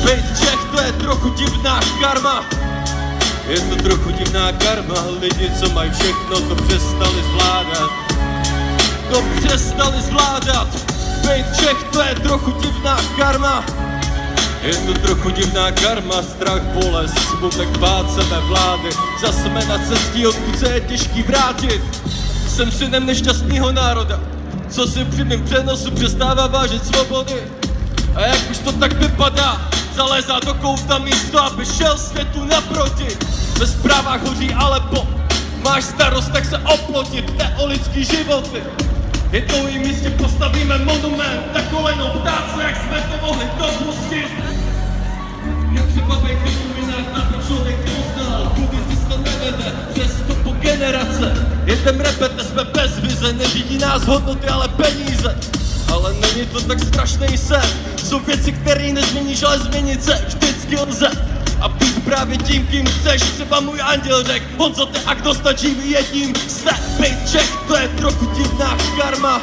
Bejt Čech, to je trochu divná karma. Je to trochu divná karma, lidi, co mají všechno, to přestali zvládat. To přestali zvládat. Bejt Čech, to je trochu divná karma. Je to trochu divná karma, strach, bolest, smutek, bát sebe vlády. Zas jsme na cestě, odkud se je těžký vrátit. Jsem synem nešťastného národa, co si při mým přenosu přestává vážit svobody. A jak už to tak vypadá, zalézá do kouta místo, aby šel světu naproti. Ve zprávách hoří Alepo, máš starost, tak se oplotit, jde o lidský životy. Jednou jim místě postavíme monument, na kolenou ptát se, jak jsme to mohli dopustit. Jak třeba bejt iluminát, na to člověk poznal, kudy cesta nevede, přesto po generace. Jedem repete, jsme bez vize, neřídí nás hodnoty, ale peníze. Ale není to tak strašný sen, jsou věci, které nezměníš, ale změnit se vždycky lze. A být právě tím, kým chceš, třeba můj anděl řek, Honzo, te ak dostačí mi jedním, jste bejt Čech, to je trochu divná karma.